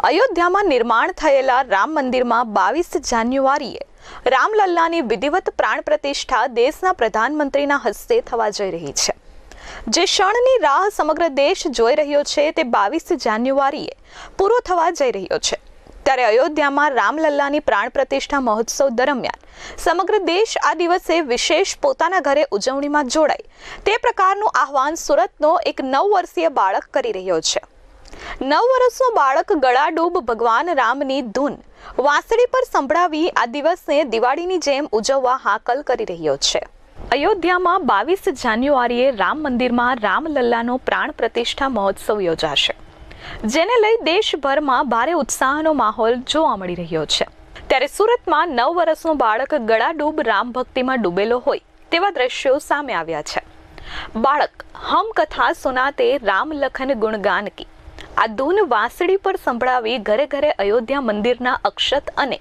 અયોધ્યામાં નિર્માણ થયેલા રામ મંદિરમાં 22 જાન્યુઆરીએ રામલલ્લાની વિધિવત પ્રાણ પ્રતિષ્ઠા દેશના પ્રધાનમંત્રીના હસ્તે થવા જઈ રહી છે। જે ક્ષણની રાહ સમગ્ર દેશ જોઈ રહ્યો છે તે 22 જાન્યુઆરીએ પૂરો થવા જઈ રહ્યો છે। ત્યારે અયોધ્યામાં રામલલ્લાની પ્રાણ પ્રતિષ્ઠા મહોત્સવ દરમિયાન સમગ્ર દેશ આ દિવસે વિશેષ પોતાના ઘરે ઉજવણીમાં જોડાય તે પ્રકારનું આહવાન સુરતનો એક 9 વર્ષીય બાળક કરી રહ્યો છે। 9 વર્ષનો બાળક ગળાડૂબ ભગવાન રામની ધૂન વાંસળી પર સંભળાવી આ દિવસને દિવાળીની જેમ ઉજવવા હાકલ કરી રહ્યો છે। અયોધ્યામાં 22 જાન્યુઆરીએ રામ મંદિરમાં રામલલ્લાનો પ્રાણ પ્રતિષ્ઠા મહોત્સવ યોજાશે, જેને લઈ દેશભરમાં ભારે ઉત્સાહનો માહોલ જોવા મળી રહ્યો છે। ત્યારે સુરતમાં 9 વર્ષનું બાળક ગળાડૂબ રામ ભક્તિમાં ડૂબેલો હોય તેવા દ્રશ્યો સામે આવ્યા છે। બાળક હમ કથા સુનાતે રામ લખન ગુણગાન કી આ ધૂન વાંસળી પર સંભળાવી ઘરે ઘરે અયોધ્યા મંદિરના અક્ષત અને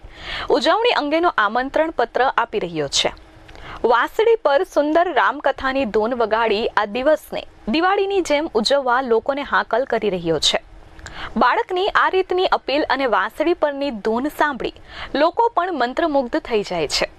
ઉજવણી અંગેનો આમંત્રણ પત્ર આપી રહ્યો છે। વાંસળી પર સુંદર રામકથાની ધૂન વગાડી આ દિવસને દિવાળીની જેમ ઉજવવા લોકોને હાકલ કરી રહ્યો છે। બાળકની આ રીતની અપીલ અને વાંસળી પરની ધૂન સાંભળી લોકો પણ મંત્રમુગ્ધ થઈ જાય છે।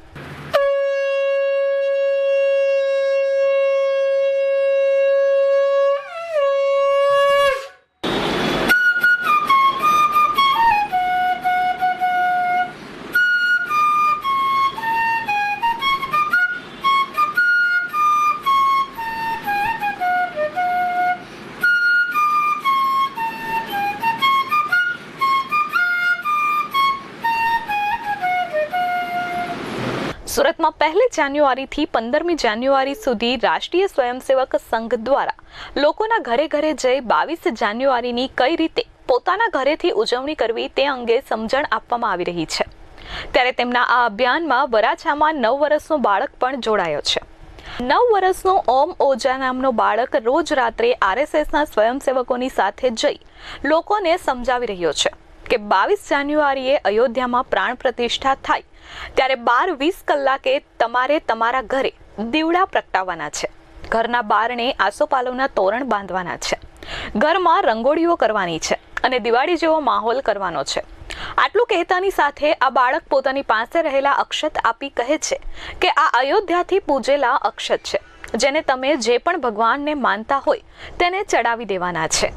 સુરતમાં 1 જાન્યુઆરીથી 15મી જાન્યુઆરી સુધી રાષ્ટ્રીય સ્વયંસેવક સંઘ દ્વારા લોકોના ઘરે ઘરે જઈ 22 જાન્યુઆરીની કઈ રીતે પોતાના ઘરેથી ઉજવણી કરવી તે અંગે સમજણ આપવામાં આવી રહી છે। ત્યારે તેમના આ અભિયાનમાં વરાછામાં 9 વર્ષનો બાળક પણ જોડાયો છે। 9 વર્ષનો ઓમ ઓઝા નામનો બાળક રોજ રાત્રે RSSના સ્વયંસેવકોની સાથે જઈ લોકોને સમજાવી રહ્યો છે કે 22 જાન્યુઆરીએ અયોધ્યામાં પ્રાણ પ્રતિષ્ઠા થાય ત્યારે 12-20 કલાકે તમારે તમારા ઘરે દીવડા પ્રગટાવવાના છે, ઘરના બારણે આસોપાલવના તોરણ બાંધવાના છે, ઘરમાં રંગોળીઓ કરવાની છે અને દિવાળી જેવો માહોલ કરવાનો છે। આટલું કહેતાની સાથે આ બાળક પોતાની પાસે રહેલા અક્ષત આપી કહે છે કે આ અયોધ્યાથી પૂજેલા અક્ષત છે, જેને તમે જે પણ ભગવાનને માનતા હોય તેને ચડાવી દેવાના છે।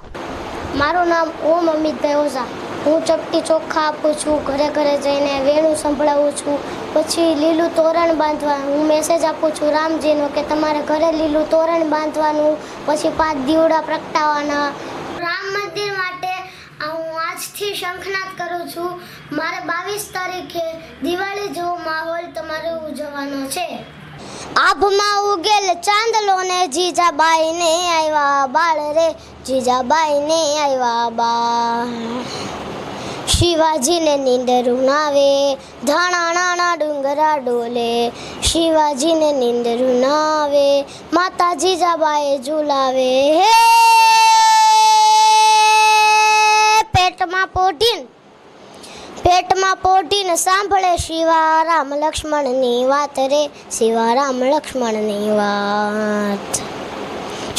મારું નામ ઓમ અમિતભાઈ ઓઝા। હું ચપટી ચોખ્ખા આપું છું, ઘરે ઘરે જઈને વેણું સંભળાવું છું, પછી લીલું તોરણ બાંધવાનું હું મેસેજ આપું છું રામજીનો કે તમારે ઘરે લીલું તોરણ બાંધવાનું, પછી 5 દીવડા પ્રગટાવવાના। રામ મંદિર માટે હું આજથી શંખનાદ કરું છું। મારે 22 તારીખે દિવાળી જેવો માહોલ તમારે ઉજવવાનો છે। આભમાં ઉગેલ ચાંદલો ને જીજાબાઈ ને આવ્યા બાળ રે, જીજાબાઈ ને આવ્યા બાળ। શિવાજીને નીંદરું નાવે ધાણા નાના ડુંગરા ડોલે, શિવાજીને નીંદરું નાવે માતા જીજાબાઈ ઝુલાવે। હે પેટમાં પોઢીને સાંભળે શિવા રામ લક્ષ્મણની વાત રે, શિવા રામ લક્ષ્મણની વાત।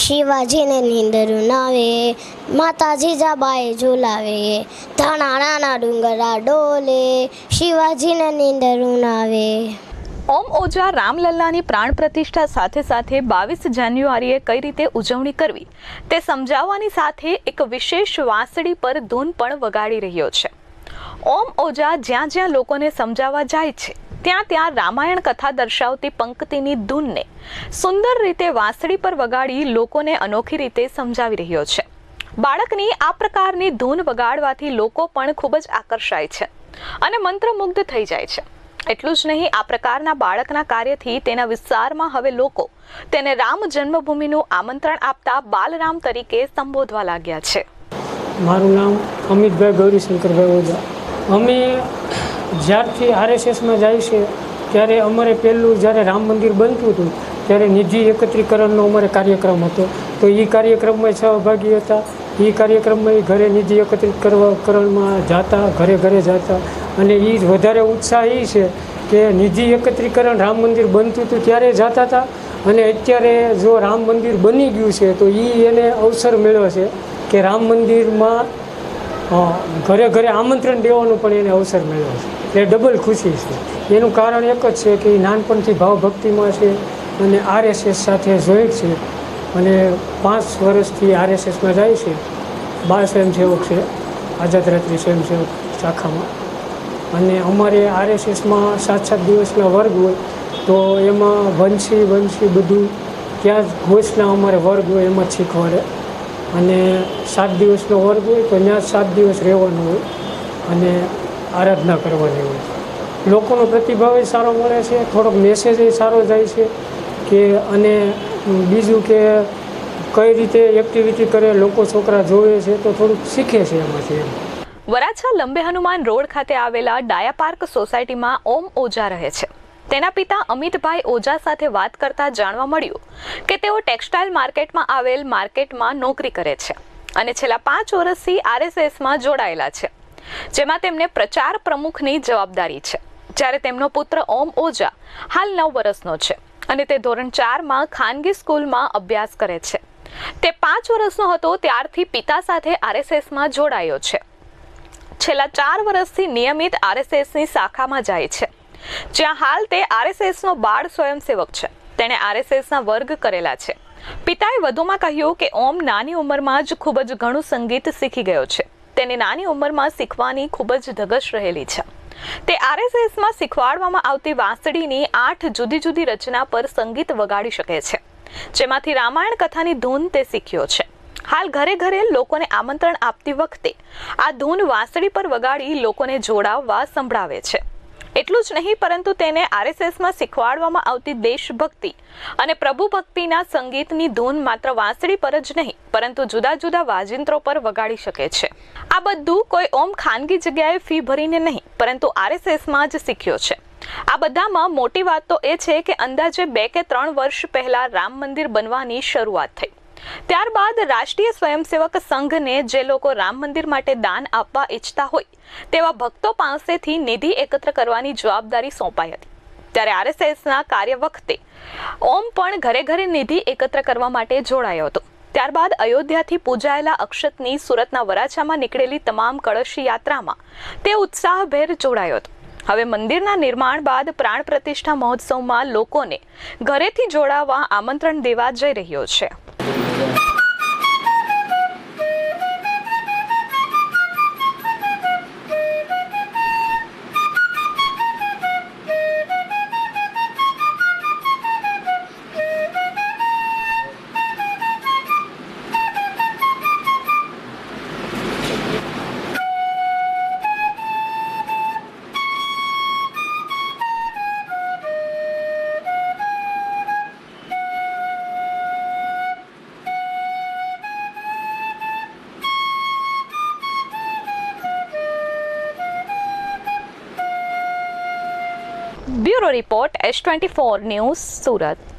શિવાજીને નીંદરું નાવે માતા જીજાબાઈ ઝુલાવે, ધાણા નાના ડુંગરા ડોલે, શિવાજીને નીંદરું નાવે। ઓમ ઓઝા રામલલ્લાની પ્રાણ પ્રતિષ્ઠા સાથે સાથે 22 જાન્યુઆરીએ કઈ રીતે ઉજવણી કરવી તે સમજાવવાની સાથે એક વિશેષ વાંસળી પર ધૂન પણ વગાડી રહ્યો છે। ઓમ ઓઝા જ્યાં જ્યાં લોકોને સમજાવવા જાય છે ત્યાં ત્યાં રામાયણ કથા દર્શાવતી પંક્તિની ધૂનને સુંદર રીતે વાંસળી પર વગાડી લોકોને અનોખી રીતે સમજાવી રહ્યો છે। બાળકની આ પ્રકારની ધૂન વગાડવાથી લોકો પણ ખૂબ જ આકર્ષાય છે અને મંત્રમુગ્ધ થઈ જાય છે। એટલું જ નહીં, આ પ્રકારના બાળકના કાર્યથી તેના વિસ્તારમાં હવે લોકો તેને રામ જન્મભૂમિનું આમંત્રણ આપતા બાલરામ તરીકે સંબોધવા લાગ્યા છે। મારું નામ અમિતભાઈ ગૌરીશંકરભાઈ ઓઝા। અમે જ્યારથી RSSમાં જાય છે ત્યારે અમારે પહેલું જ્યારે રામ મંદિર બનતું હતું ત્યારે નિધિ એકત્રીકરણનો અમારે કાર્યક્રમ હતો, તો એ કાર્યક્રમમાં સહભાગી હતા। એ કાર્યક્રમમાં એ ઘરે નિધિ એકત્રીકરણમાં જતા, ઘરે ઘરે જતા, અને એ વધારે ઉત્સાહ એ છે કે નિધિ એકત્રીકરણ રામ મંદિર બનતું હતું ત્યારે જતા હતા, અને અત્યારે જો રામ મંદિર બની ગયું છે તો એને અવસર મળ્યો છે કે રામ મંદિરમાં ઘરે ઘરે આમંત્રણ દેવાનો પણ એને અવસર મળ્યો છે. એ ડબલ ખુશી છે. એનું કારણ એક જ છે કે એ નાનપણથી ભાવભક્તિમાં છે અને RSS સાથે જોઈન્ટ છે અને 5 વર્ષથી RSSમાં જાય છે. બાળ સ્વયંસેવક છે, આઝાદ રાત્રિ સ્વયંસેવક શાખામાં. અને અમારે RSSમાં 7 દિવસના વર્ગ હોય તો એમાં વંશી બધું ત્યાં જ ઘોષના અમારે વર્ગ હોય એમાં જ શીખવાડે. અને 7 દિવસનો વર્ગ હોય તો ત્યાં 7 દિવસ રહેવાનું હોય અને આરાધના કરવાની હોય. લોકોનો પ્રતિભાવ સારો મળે છે, થોડોક મેસેજ સારો જાય છે કે અને બીજું કે કઈ રીતે એક્ટિવિટી કરે, લોકો છોકરા જોવે છે તો થોડુંક શીખે છે એમાંથી. વરાછા લંબે હનુમાન રોડ ખાતે આવેલા ડાયા પાર્ક સોસાયટીમાં ઓમ ઓઝા રહે છે. તેના પિતા અમિતભાઈ ઓઝા સાથે વાત કરતા જાણવા મળ્યું કે તેઓ ટેક્સટાઇલ માર્કેટમાં આવેલ માર્કેટમાં નોકરી કરે છે અને છેલ્લા 5 વર્ષથી RSSમાં જોડાયેલા છે, જેમાં તેમને પ્રચાર પ્રમુખની જવાબદારી છે. જ્યારે તેમનો પુત્ર ઓમ ઓઝા હાલ 9 વર્ષનો છે અને તે ધોરણ 4માં ખાનગી સ્કૂલમાં અભ્યાસ કરે છે. તે 5 વર્ષનો હતો ત્યારથી પિતા સાથે RSSમાં જોડાયો છે. છેલ્લા 4 વર્ષથી નિયમિત RSSની શાખામાં જાય છે, જ્યાં હાલ તે RSSનો બાળ સ્વયંસેવક છે. તેણે RSSના વર્ગ કરેલા છે. પિતાએ વધુમાં કહ્યું કે ઓમ નાની ઉંમરમાં જ ખૂબ જ ઘણું સંગીત શીખી ગયો છે. તેની નાની ઉંમરમાં શીખવાની ખૂબ જ ધગશ રહેલી છે. તે RSSમાં શીખવાડવામાં આવતી વાંસળીની 8 જુદી જુદી રચના પર સંગીત વગાડી શકે છે, જેમાંથી રામાયણ કથાની ધૂન તે શીખ્યો છે. હાલ ઘરે ઘરે લોકોને આમંત્રણ આપતી વખતે આ ધૂન વાંસળી પર વગાડી લોકોને જોડાવવા સંભળાવે છે. એટલું જ નહીં પરંતુ તેને RSSમાં શીખવાડવામાં આવતી દેશભક્તિ અને પ્રભુ ભક્તિના સંગીતની ધૂન માત્ર વાંસળી પર જ નહીં પરંતુ જુદા જુદા વાજિંત્રો પર વગાડી શકે છે. આ બધું કોઈ ઓમ ખાનગી જગ્યાએ ફી ભરીને નહીં પરંતુ RSSમાં જ શીખ્યો છે. આ બધામાં મોટી વાત તો એ છે કે અંદાજે 2 કે 3 વર્ષ પહેલા રામ મંદિર બનવાની શરૂઆત થઈ. ત્યારબાદ રાષ્ટ્રીય સ્વયંસેવક સંઘને જે લોકો રામ મંદિર માટે દાન આપવા ઈચ્છતા હોય તેવા ભક્તો પાસેથી નિધિ એકત્ર કરવાની જવાબદારી સોંપાઈ હતી. ત્યારે RSSના કાર્ય વખતે ઓમ પણ ઘરે ઘરે નિધિ એકત્ર કરવા માટે જોડાયો હતો. ત્યારબાદ અયોધ્યાથી પૂજાયેલા અક્ષતની સુરતના વરાછામાં નીકળેલી તમામ કળશ યાત્રામાં તે ઉત્સાહભેર જોડાયો હતો. હવે મંદિરના નિર્માણ બાદ પ્રાણ પ્રતિષ્ઠા મહોત્સવમાં લોકોને ઘરેથી જોડાવા આમંત્રણ દેવા જઈ રહ્યો છે. Bureau report S24 news Surat.